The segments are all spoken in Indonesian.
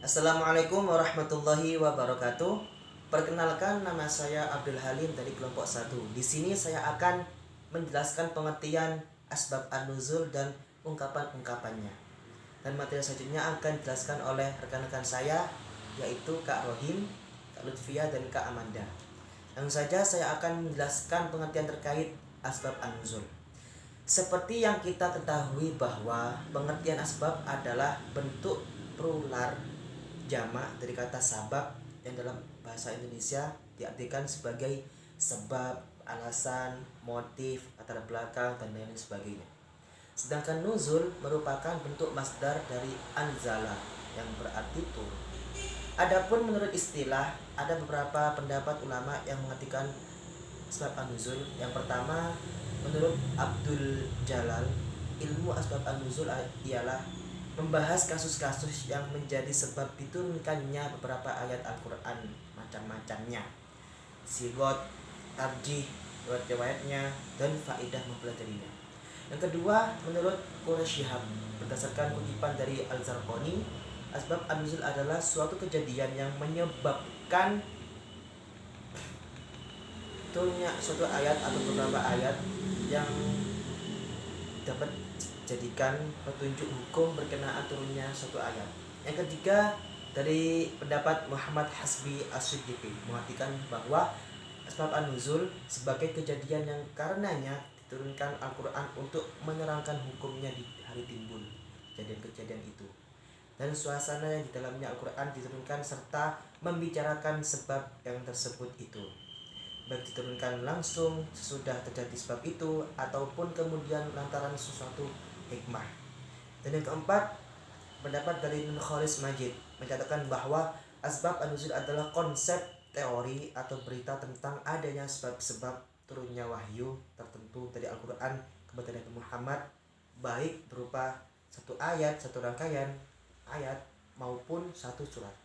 Assalamualaikum warahmatullahi wabarakatuh. Perkenalkan, nama saya Abdul Halim dari kelompok 1. Di sini saya akan menjelaskan pengertian asbab an-nuzul dan ungkapan-ungkapannya. Dan materi selanjutnya akan dijelaskan oleh rekan-rekan saya, yaitu Kak Rohim, Kak Lutfia, dan Kak Amanda. Langsung saja saya akan menjelaskan pengertian terkait asbab an-nuzul. Seperti yang kita ketahui bahwa pengertian asbab adalah bentuk plural jamak dari kata sabab yang dalam bahasa Indonesia diartikan sebagai sebab, alasan, motif, latar belakang, dan lain sebagainya. Sedangkan nuzul merupakan bentuk masdar dari anzala yang berarti turun. Adapun menurut istilah, ada beberapa pendapat ulama yang mengartikan asbab an-nuzul. Yang pertama, menurut Abdul Jalal, ilmu asbab an-nuzul ialah membahas kasus-kasus yang menjadi sebab diturunkannya beberapa ayat Al-Quran, macam-macamnya, sigot, tarjih, riwayat-riwayatnya, dan faidah mempelajarinya. Yang kedua, menurut Quraisy Shihab, berdasarkan kutipan dari Al-Zarqani, asbab an-nuzul adalah suatu kejadian yang menyebabkan turunnya suatu ayat atau beberapa ayat yang dapat jadikan petunjuk hukum berkenaan turunnya suatu ayat. Yang ketiga, dari pendapat Muhammad Hasbi As-Siddiqi mengartikan bahwa asbab an-nuzul sebagai kejadian yang karenanya diturunkan Al-Quran untuk menerangkan hukumnya di hari timbul kejadian-kejadian itu, dan suasana yang di dalamnya Al-Quran diturunkan serta membicarakan sebab yang tersebut itu, baik diturunkan langsung sesudah terjadi sebab itu ataupun kemudian lantaran sesuatu hikmah. Dan yang keempat, pendapat dari Nurkholis Majid mencatatkan bahwa asbab an-nuzul adalah konsep teori atau berita tentang adanya sebab-sebab turunnya wahyu tertentu dari Al-Quran kepada Nabi Muhammad, baik berupa satu ayat, satu rangkaian ayat, maupun satu surat.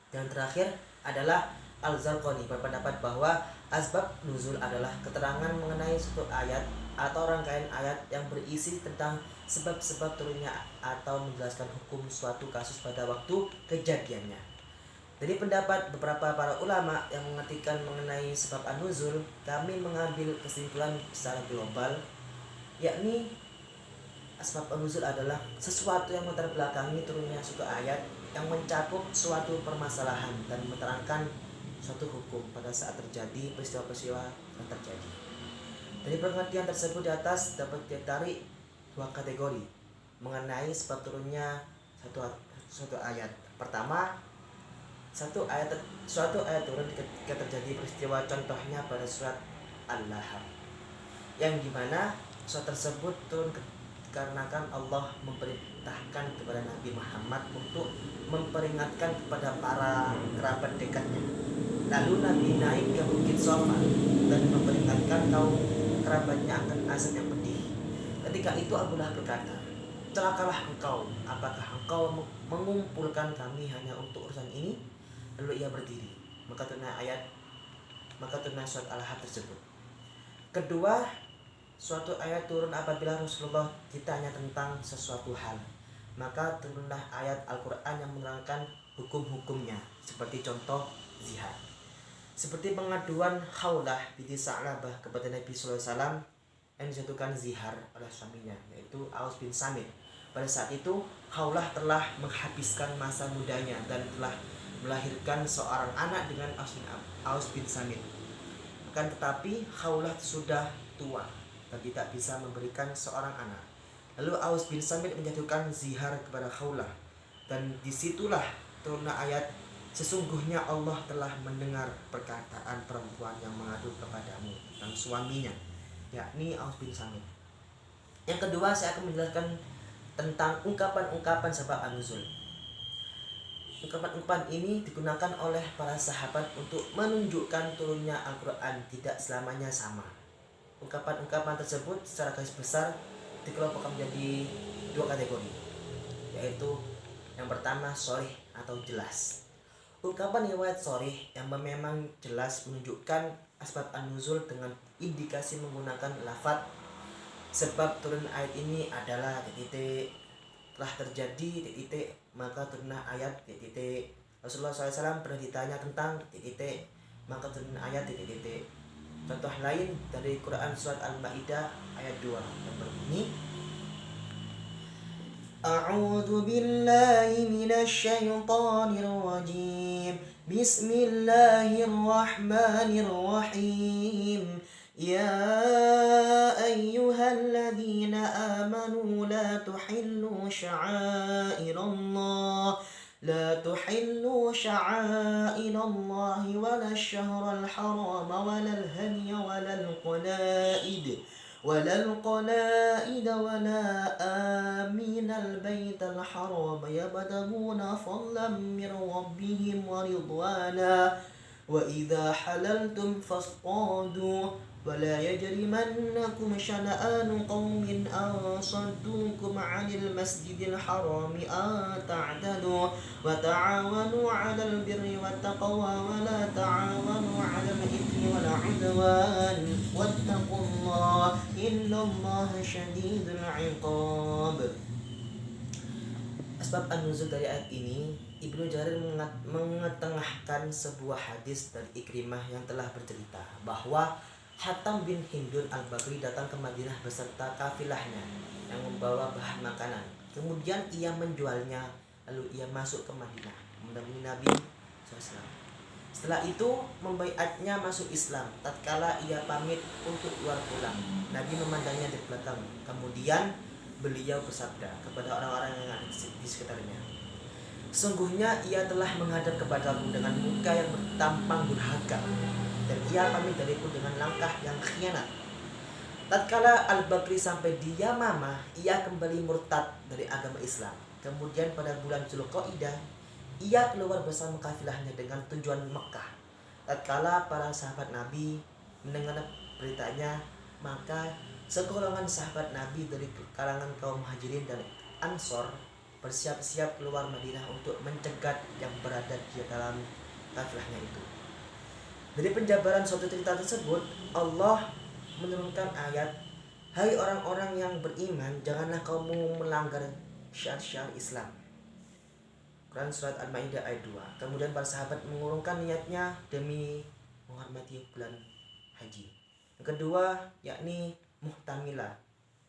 Yang terakhir adalah Al-Zarqani berpendapat bahwa asbab nuzul adalah keterangan mengenai suatu ayat atau rangkaian ayat yang berisi tentang sebab-sebab turunnya atau menjelaskan hukum suatu kasus pada waktu kejadiannya. Dari pendapat beberapa para ulama yang mengartikan mengenai sebab an-nuzul, kami mengambil kesimpulan secara global, yakni asbab an-nuzul adalah sesuatu yang melatar belakangi turunnya suatu ayat yang mencakup suatu permasalahan dan menerangkan suatu hukum pada saat terjadi peristiwa-peristiwa yang terjadi. Dari pengertian tersebut di atas dapat ditarik dua kategori mengenai sebab turunnya suatu ayat. Pertama, suatu ayat turun ketika terjadi peristiwa, contohnya pada surat Al-Lahab, yang dimana surat tersebut turun dikarenakan Allah memerintahkan kepada Nabi Muhammad untuk memperingatkan kepada para kerabat dekatnya. Lalu Nabi naik ke Bukit Safa dan memperingatkan kaum kerabatnya akan azab yang pedih. Ketika itu Abu Lahab berkata, "Celakalah engkau, apakah engkau mengumpulkan kami hanya untuk urusan ini?" Lalu ia berdiri, maka turun surat Al-Lahab tersebut. Kedua, suatu ayat turun apabila Rasulullah ditanya tentang sesuatu hal, maka turunlah ayat Al-Quran yang menerangkan hukum-hukumnya, seperti contoh zihar. Seperti pengaduan Khawlah binti Sa'labah kepada Nabi SAW yang dijatuhkan zihar oleh suaminya, yaitu Aus bin Samit. Pada saat itu Khawlah telah menghabiskan masa mudanya dan telah melahirkan seorang anak dengan Aus bin Samit. Akan tetapi Khawlah sudah tua dan tidak bisa memberikan seorang anak. Lalu Aus bin Samit menjatuhkan zihar kepada Khawlah, dan disitulah turunlah ayat, "Sesungguhnya Allah telah mendengar perkataan perempuan yang mengadu kepadamu tentang suaminya," yakni Aus bin Samit. Yang kedua, saya akan menjelaskan tentang ungkapan-ungkapan sebab an-nuzul. Ungkapan-ungkapan ini digunakan oleh para sahabat untuk menunjukkan turunnya Al-Quran tidak selamanya sama. Ungkapan-ungkapan tersebut secara garis besar dikelompokkan menjadi dua kategori, yaitu yang pertama, sharih atau jelas. Ungkapan riwayat sharih yang memang jelas menunjukkan asbab an-nuzul dengan indikasi menggunakan lafaz sebab turun ayat ini adalah titik, telah terjadi titik, maka turunlah ayat titik. Rasulullah SAW pernah ditanya tentang titik, maka turun ayat titik. Contoh lain dari Quran surat Al-Maidah ayat 2 yang berbunyi, A'udzu billahi minasyaitonir rajim. Bismillahirrahmanirrahim. Ya ayyuhalladzina amanu la tuhillu sya'airallah لا تحلوا شعائر الله ولا الشهر الحرام ولا الهدي ولا القلائد ولا آمين البيت الحرام يبتغون فضلا من ربهم ورضوانا وإذا حللتم فاصطادوا ولا يجرمنكم شنآن قوم أن صدوكم عن المسجد الحرام أن تعتدوا وتعاونوا على البر والتقوى ولا تعاونوا على الإثم والعدوان واتقوا الله إن الله شديد العقاب. Asbab an-nuzul dari ayat ini, Ibnu Jarir mengetengahkan sebuah hadis dari Ikrimah yang telah bercerita bahwa Hatam bin Hindun al-Bakri datang ke Madinah beserta kafilahnya yang membawa bahan makanan. Kemudian ia menjualnya, lalu ia masuk ke Madinah mendampingi Nabi SAW. Setelah itu membaiatnya masuk Islam. Tatkala ia pamit untuk keluar pulang, Nabi memandangnya dari belakang. Kemudian beliau bersabda kepada orang-orang yang ada di sekitarnya, sesungguhnya ia telah menghadap kepadamu dengan muka yang bertampang durhaka, dan ia pamit dariku dengan langkah yang khianat. Tatkala Al-Bakri sampai di Yamamah, ia kembali murtad dari agama Islam. Kemudian pada bulan Zulqaidah, ia keluar bersama kafilahnya dengan tujuan Mekah. Tatkala para sahabat Nabi mendengar beritanya, maka segolongan sahabat Nabi dari kalangan kaum Muhajirin dan Ansor bersiap-siap keluar Madinah untuk mencegat yang berada di dalam kafilahnya itu. Dari penjabaran suatu cerita tersebut, Allah menurunkan ayat, hai orang-orang yang beriman, janganlah kamu melanggar syiar-syiar Islam. Quran surat Al-Maidah ayat 2. Kemudian para sahabat mengurungkan niatnya demi menghormati bulan haji. Yang kedua, yakni muhtamilah,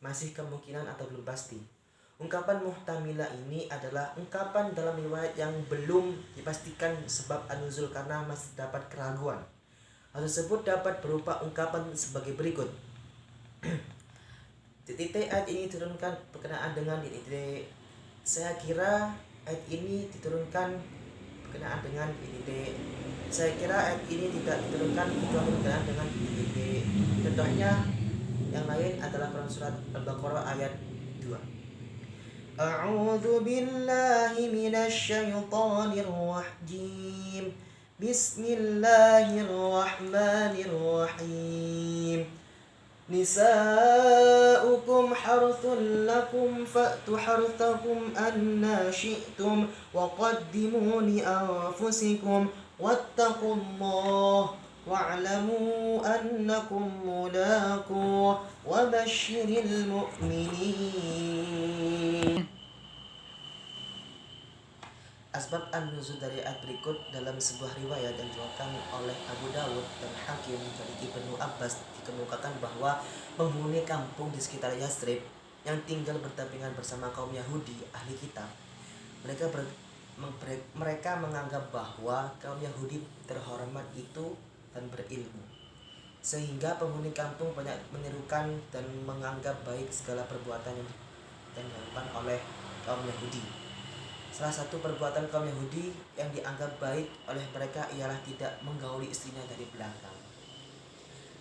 masih kemungkinan atau belum pasti. Ungkapan muhtamilah ini adalah ungkapan dalam riwayat yang belum dipastikan sebab an-nuzul karena masih dapat keraguan. Hal tersebut dapat berupa ungkapan sebagai berikut. Titik ayat ini diturunkan berkenaan dengan titik. Saya kira ayat ini diturunkan berkenaan dengan titik. Saya kira ayat ini tidak diturunkan kecuali berkenaan dengan titik. Contohnya yang lain adalah Quran surat Al-Baqarah ayat 2. A'udzu billahi minasyaitonir rajim. Bismillahirrahmanirrahim. Nisa'ukum harthun lakum fa'tu harthakum anna syi'tum wa qaddimu li anfusikum wattaqullaha wa'lamu annakum mulaquh wa basyiril mu'minin. Asbab an-nuzul dari ayat berikut dalam sebuah riwayat yang diriwayatkan oleh Abu Dawud dan Hakim dari Ibnu Abbas dikemukakan bahwa penghuni kampung di sekitar Yathrib yang tinggal berdampingan bersama kaum Yahudi ahli kitab, mereka menganggap bahwa kaum Yahudi terhormat itu dan berilmu, sehingga penghuni kampung banyak menirukan dan menganggap baik segala perbuatan yang dilakukan oleh kaum Yahudi. Salah satu perbuatan kaum Yahudi yang dianggap baik oleh mereka ialah tidak menggauli istrinya dari belakang.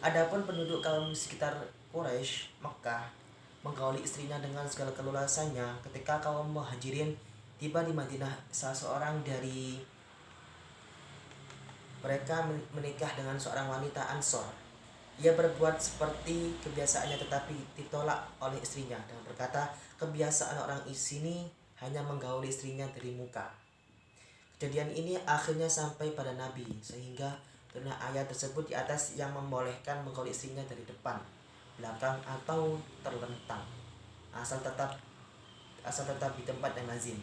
Adapun penduduk kaum sekitar Quraisy, Mekah, menggauli istrinya dengan segala keleluasannya. Ketika kaum Muhajirin tiba di Madinah, salah seorang dari mereka menikah dengan seorang wanita Ansor. Ia berbuat seperti kebiasaannya tetapi ditolak oleh istrinya dengan berkata, kebiasaan orang di sini hanya menggauli istrinya dari muka. Kejadian ini akhirnya sampai pada Nabi, sehingga karena ayat tersebut di atas yang membolehkan menggauli istrinya dari depan, belakang atau terlentang, asal tetap asal tetap di tempat yang lazim.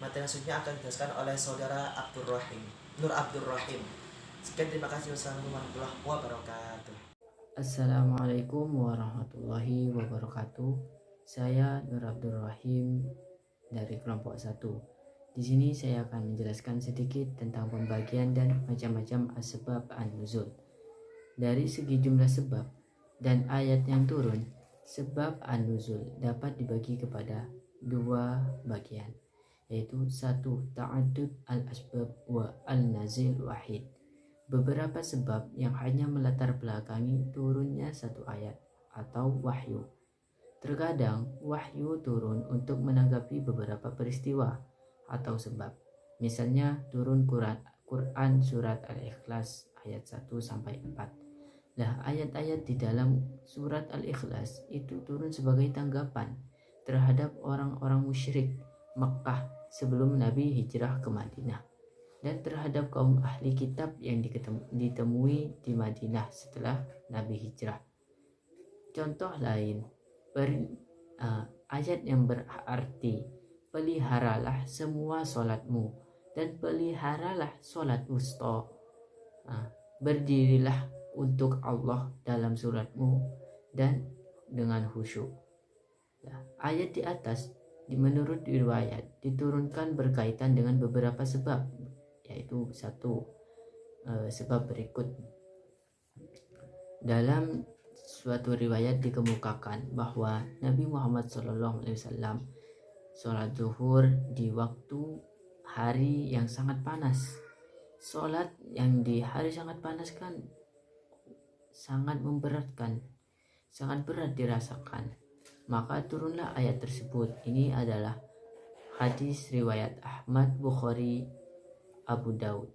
Materi maksudnya akan dijelaskan oleh saudara Nur Abdul Rahim. Sekian, terima kasih. Wassalamualaikum warahmatullahi wabarakatuh. Assalamualaikum warahmatullahi wabarakatuh. Saya Nur Abdul Rahim dari kelompok 1. Di sini saya akan menjelaskan sedikit tentang pembagian dan macam-macam asbab an-nuzul. Dari segi jumlah sebab dan ayat yang turun, sebab an-nuzul dapat dibagi kepada dua bagian, yaitu 1. Ta'addud al-asbab wa al-nazil wahid. Beberapa sebab yang hanya melatar belakangi turunnya satu ayat atau wahyu. Terkadang wahyu turun untuk menanggapi beberapa peristiwa atau sebab. Misalnya turun Quran surat Al-Ikhlas ayat 1 sampai 4. Nah, ayat-ayat di dalam surat Al-Ikhlas itu turun sebagai tanggapan terhadap orang-orang musyrik Mekah sebelum Nabi hijrah ke Madinah, dan terhadap kaum ahli kitab yang ditemui di Madinah setelah Nabi hijrah. Contoh lain, ayat yang berarti peliharalah semua solatmu dan peliharalah solat wusta. Berdirilah untuk Allah dalam suratmu dan dengan khusyuk. Ayat di atas menurut riwayat diturunkan berkaitan dengan beberapa sebab, yaitu 1. Sebab berikut. Dalam suatu riwayat dikemukakan bahwa Nabi Muhammad SAW sholat zuhur di waktu hari yang sangat panas. Sholat yang di hari sangat panas kan sangat memberatkan, sangat berat dirasakan. Maka turunlah ayat tersebut. Ini adalah hadis riwayat Ahmad, Bukhari, Abu Daud.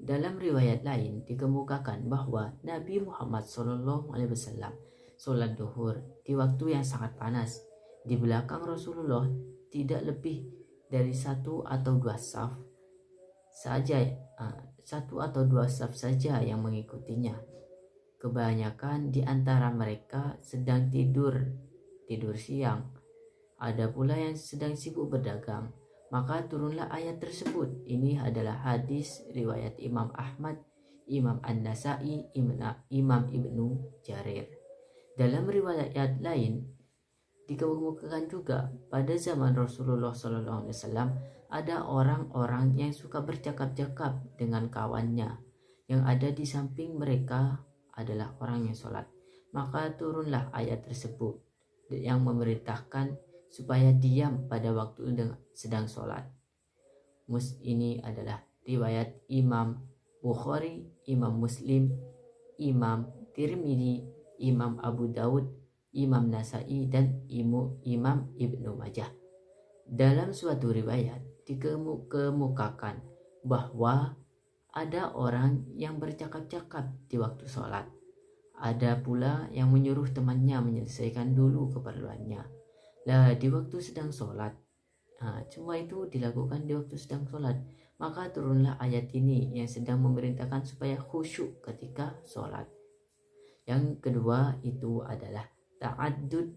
Dalam riwayat lain dikemukakan bahwa Nabi Muhammad SAW sholat duhur di waktu yang sangat panas. Di belakang Rasulullah tidak lebih dari 1 atau 2 saf saja, 1 atau 2 saf saja yang mengikutinya. Kebanyakan di antara mereka sedang tidur siang. Ada pula yang sedang sibuk berdagang. Maka turunlah ayat tersebut. Ini adalah hadis riwayat Imam Ahmad, Imam An-Nasai, Imam Ibnu Jarir. Dalam riwayat lain dikemukakan juga pada zaman Rasulullah SAW ada orang-orang yang suka bercakap-cakap dengan kawannya yang ada di samping mereka adalah orang yang sholat. Maka turunlah ayat tersebut yang memerintahkan supaya diam pada waktu sedang sholat. Ini adalah riwayat Imam Bukhari, Imam Muslim, Imam Tirmidzi, Imam Abu Daud, Imam Nasai, dan Imam Ibnu Majah. Dalam suatu riwayat dikemukakan bahwa ada orang yang bercakap-cakap di waktu sholat. Ada pula yang menyuruh temannya menyelesaikan dulu keperluannya. Di waktu sedang sholat, semua itu dilakukan di waktu sedang sholat. Maka turunlah ayat ini yang sedang memerintahkan supaya khusyuk ketika sholat. Yang kedua itu adalah ta'addud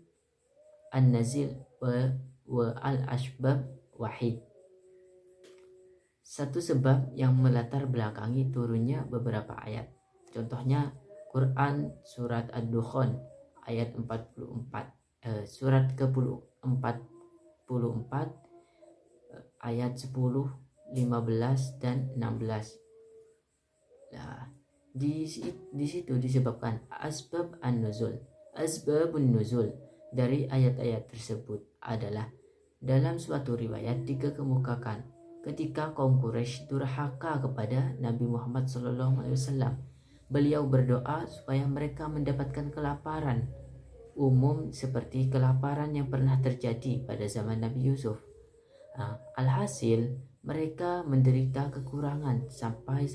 an-nazil wa al-asbab wahid. Satu sebab yang melatar belakangi turunnya beberapa ayat. Contohnya Quran surat Ad-Dukhan ayat 44. Surat ke-44 ayat 10, 15 dan 16. Di situ disebabkan asbab an-nuzul. Asbabun nuzul dari ayat-ayat tersebut adalah dalam suatu riwayat dikemukakan ketika kaum Quraisy durhaka kepada Nabi Muhammad SAW. Beliau berdoa supaya mereka mendapatkan kelaparan umum seperti kelaparan yang pernah terjadi pada zaman Nabi Yusuf. Alhasil mereka menderita kekurangan sampai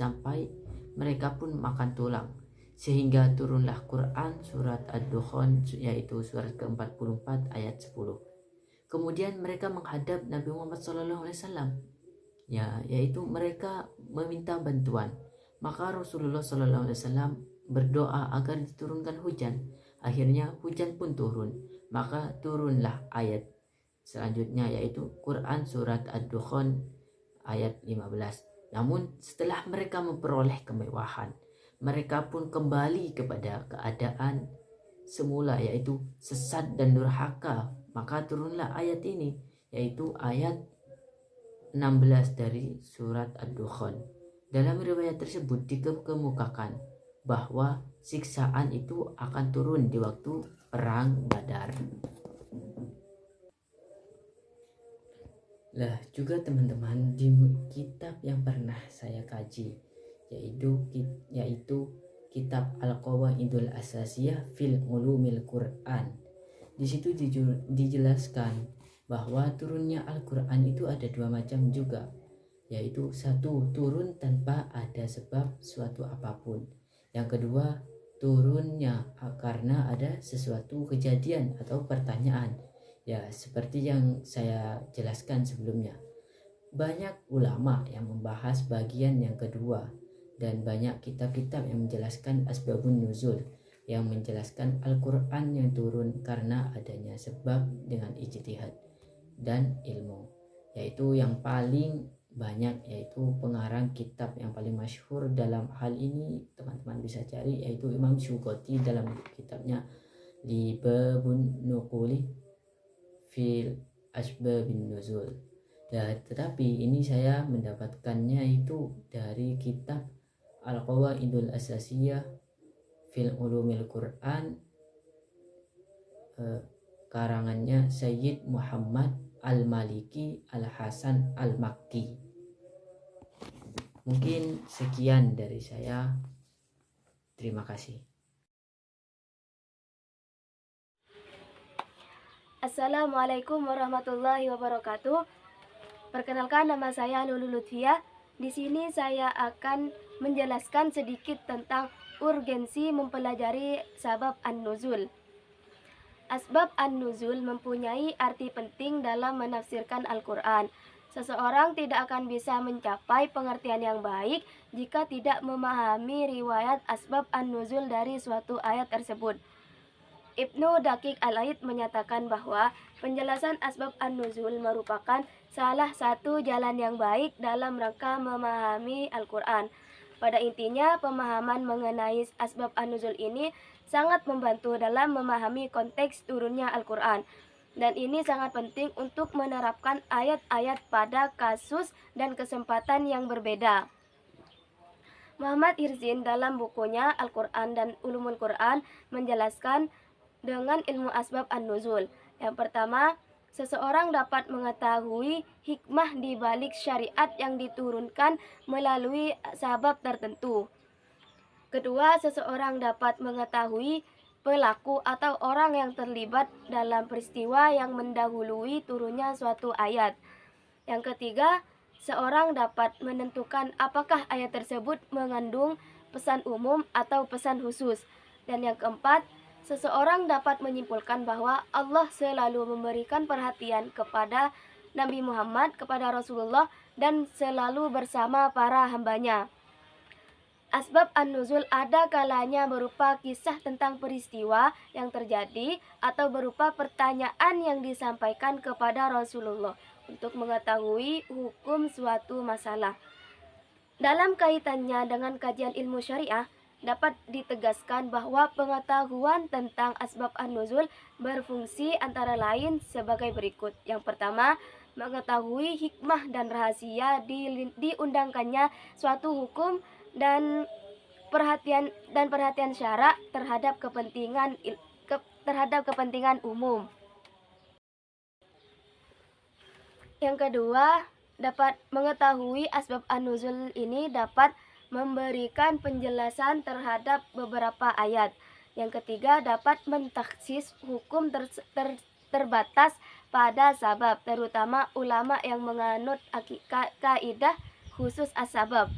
mereka pun makan tulang, sehingga turunlah Quran surat Ad-Dukhan, yaitu surat ke-44 ayat 10. Kemudian mereka menghadap Nabi Muhammad SAW, yaitu mereka meminta bantuan. Maka Rasulullah SAW berdoa agar diturunkan hujan. Akhirnya hujan pun turun. Maka turunlah ayat selanjutnya, yaitu Quran surat Ad-Dukhan ayat 15. Namun setelah mereka memperoleh kemewahan, mereka pun kembali kepada keadaan semula, yaitu sesat dan durhaka. Maka turunlah ayat ini, yaitu ayat 16 dari surat Ad-Dukhan. Dalam riwayat tersebut dikemukakan bahwa siksaan itu akan turun di waktu perang Badar. Lah juga teman-teman, di kitab yang pernah saya kaji yaitu kitab Al-Qawaidul Asasiyah fil Ulumil Quran. Di situ dijelaskan bahwa turunnya Al-Quran itu ada dua macam juga, yaitu satu, turun tanpa ada sebab suatu apapun. Yang kedua, turunnya karena ada sesuatu kejadian atau pertanyaan. Ya, seperti yang saya jelaskan sebelumnya. Banyak ulama yang membahas bagian yang kedua, dan banyak kitab-kitab yang menjelaskan asbabun nuzul, yang menjelaskan Al-Quran yang turun karena adanya sebab dengan ijtihad dan ilmu. Yaitu yang paling banyak, yaitu pengarang kitab yang paling masyhur dalam hal ini, teman-teman bisa cari, yaitu Imam Syuqati dalam kitabnya Libabun Nuquli fil asbabin nuzul. Tetapi ini saya mendapatkannya itu dari kitab Al-Qawaidul Asasiyah fil Ulumil Quran, karangannya Sayyid Muhammad Al-Maliki Al-Hasan Al-Makki. Mungkin sekian dari saya. Terima kasih. Assalamualaikum warahmatullahi wabarakatuh. Perkenalkan, nama saya Lulu Lutfia. Di sini saya akan menjelaskan sedikit tentang urgensi mempelajari sabab an-nuzul. Asbab an-nuzul mempunyai arti penting dalam menafsirkan Al-Quran. Seseorang tidak akan bisa mencapai pengertian yang baik jika tidak memahami riwayat asbab an-nuzul dari suatu ayat tersebut. Ibnu Daqiq Al-Aid menyatakan bahwa penjelasan asbab an-nuzul merupakan salah satu jalan yang baik dalam rangka memahami Al-Quran. Pada intinya, pemahaman mengenai asbab an-nuzul ini sangat membantu dalam memahami konteks turunnya Al-Quran. Dan ini sangat penting untuk menerapkan ayat-ayat pada kasus dan kesempatan yang berbeda. Muhammad Hirzin dalam bukunya Al-Quran dan Ulumul Quran menjelaskan dengan ilmu asbab an-nuzul. Yang pertama, seseorang dapat mengetahui hikmah di balik syariat yang diturunkan melalui sabab tertentu. Kedua, seseorang dapat mengetahui pelaku atau orang yang terlibat dalam peristiwa yang mendahului turunnya suatu ayat. Yang ketiga, seorang dapat menentukan apakah ayat tersebut mengandung pesan umum atau pesan khusus. Dan yang keempat, seseorang dapat menyimpulkan bahwa Allah selalu memberikan perhatian kepada Nabi Muhammad, kepada Rasulullah, dan selalu bersama para hambanya. Asbab an-nuzul ada kalanya berupa kisah tentang peristiwa yang terjadi atau berupa pertanyaan yang disampaikan kepada Rasulullah untuk mengetahui hukum suatu masalah. Dalam kaitannya dengan kajian ilmu syariah, dapat ditegaskan bahwa pengetahuan tentang asbab an-nuzul berfungsi antara lain sebagai berikut. Yang pertama, mengetahui hikmah dan rahasia diundangkannya suatu hukum dan perhatian syara terhadap kepentingan umum. Yang kedua, dapat mengetahui asbab an-nuzul ini dapat memberikan penjelasan terhadap beberapa ayat. Yang ketiga, dapat mentaksis hukum terbatas pada sabab, terutama ulama yang menganut kaidah khusus as-sabab.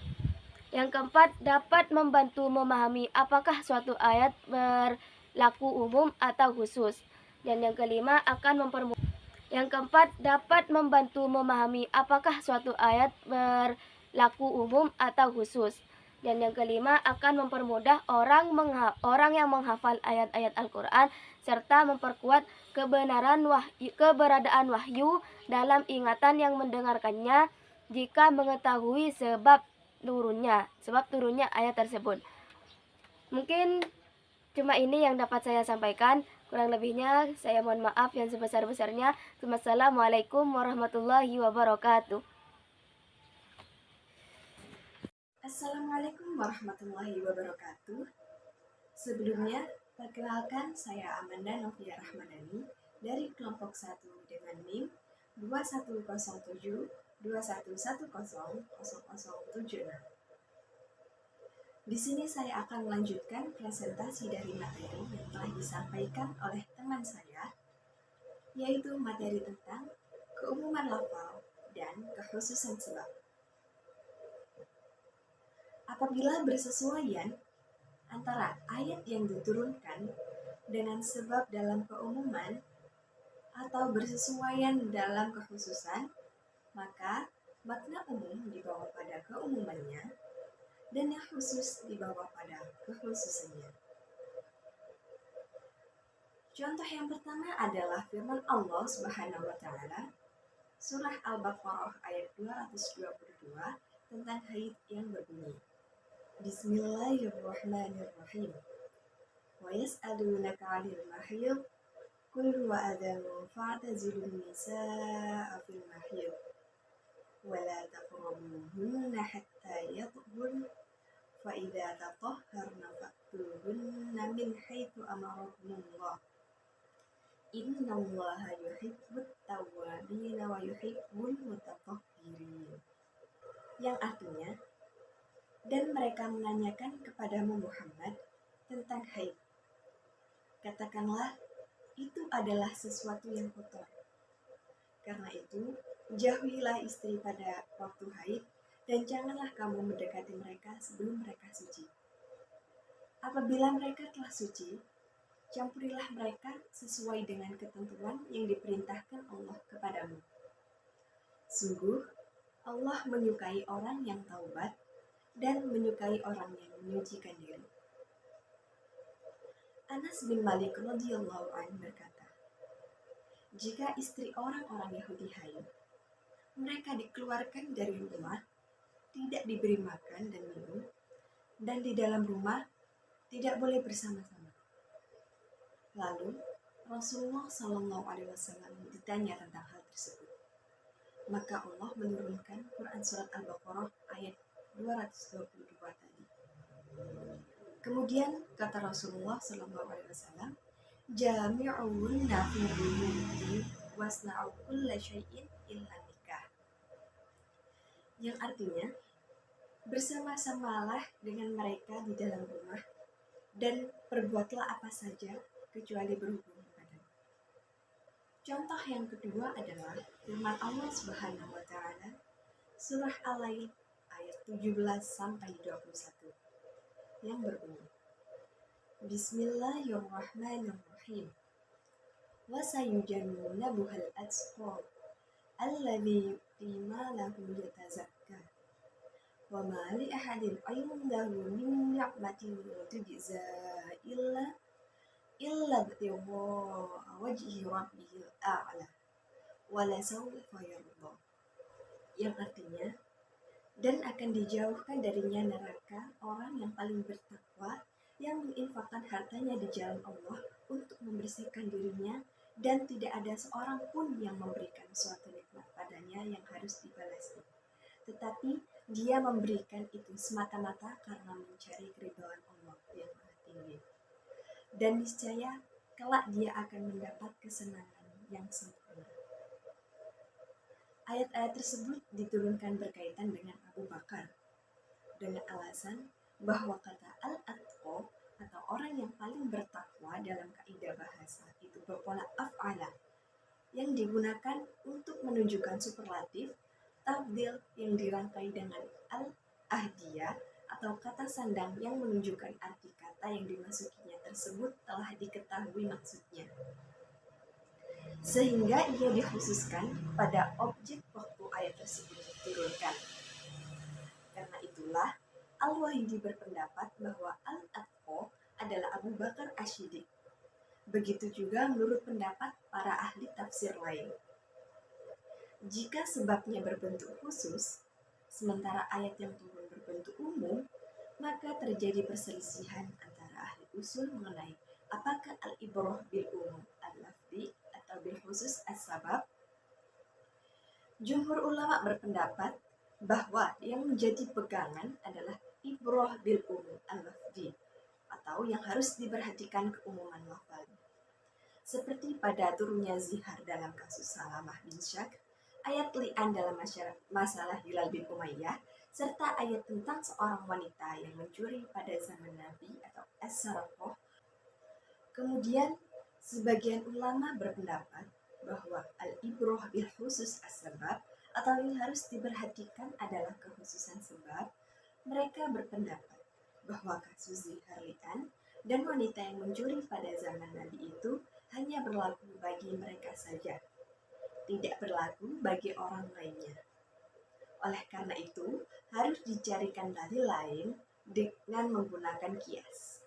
Yang keempat, dapat membantu memahami apakah suatu ayat berlaku umum atau khusus. Dan yang kelima, Yang keempat, dapat membantu memahami apakah suatu ayat berlaku umum atau khusus. Dan yang kelima, akan mempermudah orang yang menghafal ayat-ayat Al-Quran serta memperkuat keberadaan wahyu dalam ingatan yang mendengarkannya jika mengetahui sebab turunnya ayat tersebut. Mungkin cuma ini yang dapat saya sampaikan. Kurang lebihnya saya mohon maaf yang sebesar-besarnya. Wassalamualaikum warahmatullahi wabarakatuh. Assalamualaikum warahmatullahi wabarakatuh. Sebelumnya, perkenalkan saya Amanda Novia Rahmadani dari kelompok 1 dengan NIM 2107-2110-0076. Di sini saya akan melanjutkan presentasi dari materi yang telah disampaikan oleh teman saya, yaitu materi tentang keumuman lafal dan kekhususan sebab. Apabila bersesuaian antara ayat yang diturunkan dengan sebab dalam keumuman atau bersesuaian dalam kekhususan, maka makna umum dibawa pada keumumannya dan yang khusus dibawa pada kekhususannya. Contoh yang pertama adalah firman Allah Subhanahu wa taala surah Al-Baqarah ayat 222 tentang haid yang berbunyi, Bismillahirrahmanirrahim. Wa yas'alunaka 'anil mahid qul huwa adhan fa'tazilun nisaa fil mahid wa la taqrabuhunna hatta yatahhurna fa idza tatahharna fa'tuhunna min haitsu amarakumullah. Innallaha yuhibbut tawwabin wa yuhibbul mutatahhirin. Yang artinya, dan mereka menanyakan kepadamu Muhammad tentang haid. Katakanlah, itu adalah sesuatu yang kotor. Karena itu, jauhilah istri pada waktu haid dan janganlah kamu mendekati mereka sebelum mereka suci. Apabila mereka telah suci, campurilah mereka sesuai dengan ketentuan yang diperintahkan Allah kepadamu. Sungguh, Allah menyukai orang yang taubat dan menyukai orang yang menyucikan diri. Anas bin Malik radhiyallahu anhu berkata, jika istri orang-orang Yahudi haid, mereka dikeluarkan dari rumah, tidak diberi makan dan minum, dan di dalam rumah tidak boleh bersama-sama. Lalu Rasulullah SAW ditanya tentang hal tersebut. Maka Allah menurunkan Quran surat Al-Baqarah ayat 222 tadi. Kemudian kata Rasulullah SAW, Jami'unna fi buyuti wasna'u kulla syai'in illa nikah. Yang artinya, bersama-samalah dengan mereka di dalam rumah dan perbuatlah apa saja kecuali berhubung badan. Contoh yang kedua adalah firman Allah Subhanahu wa taala surah Al-Lail ayat 17-21 yang berbunyi, Bismillahirrahmanirrahim. Wa sayujannabuhal atqa alladzi yu'ti malahu yatazakka wa ma li ahadin 'indahu min ni'matin tujza illa ibtigha'a wajhi rabbihil a'la wa la sawfa yarda. Yang artinya, dan akan dijauhkan darinya neraka orang yang paling bertakwa yang menginfakkan hartanya di jalan Allah untuk membersihkan dirinya dan tidak ada seorang pun yang memberikan suatu nikmat padanya yang harus dibalasnya. Tetapi dia memberikan itu semata-mata karena mencari keridhaan Allah yang maha tinggi. Dan niscaya kelak dia akan mendapat kesenangan yang sempurna. Ayat-ayat tersebut diturunkan berkaitan dengan Abu Bakar dengan alasan bahwa kata al-atqa atau orang yang paling bertakwa dalam kaidah bahasa itu berpola af'ala yang digunakan untuk menunjukkan superlatif, tafdil yang dirangkai dengan al-ahdiyah atau kata sandang yang menunjukkan arti kata yang dimasukinya tersebut telah diketahui maksudnya, sehingga ia dikhususkan pada objek waktu ayat tersebut diturunkan. Karena itulah Al-Wahidi berpendapat bahwa Al-Atqa adalah Abu Bakar Asy-Siddiq. Begitu juga menurut pendapat para ahli tafsir lain. Jika sebabnya berbentuk khusus, sementara ayat yang turun berbentuk umum, maka terjadi perselisihan antara ahli usul mengenai apakah al-ibrah bil umum al-lafzi atau bil khusus as-sabab. Jumhur ulama berpendapat bahwa yang menjadi pegangan adalah ibrah bil umum al-lafzi atau yang harus diperhatikan keumuman lafaz. Seperti pada turunnya zihar dalam kasus Salamah bin Syakh, ayat li'an dalam masalah Hilal bin Umayyah, serta ayat tentang seorang wanita yang mencuri pada zaman Nabi atau as-sarqah. Kemudian, sebagian ulama berpendapat bahwa al-ibrah bil khusus as-sabab atau yang harus diperhatikan adalah kekhususan sebab. Mereka berpendapat bahwa kasus zihar li'an dan wanita yang mencuri pada zaman Nabi itu hanya berlaku bagi mereka saja, tidak berlaku bagi orang lainnya. Oleh karena itu, harus dicarikan dalil lain dengan menggunakan kias.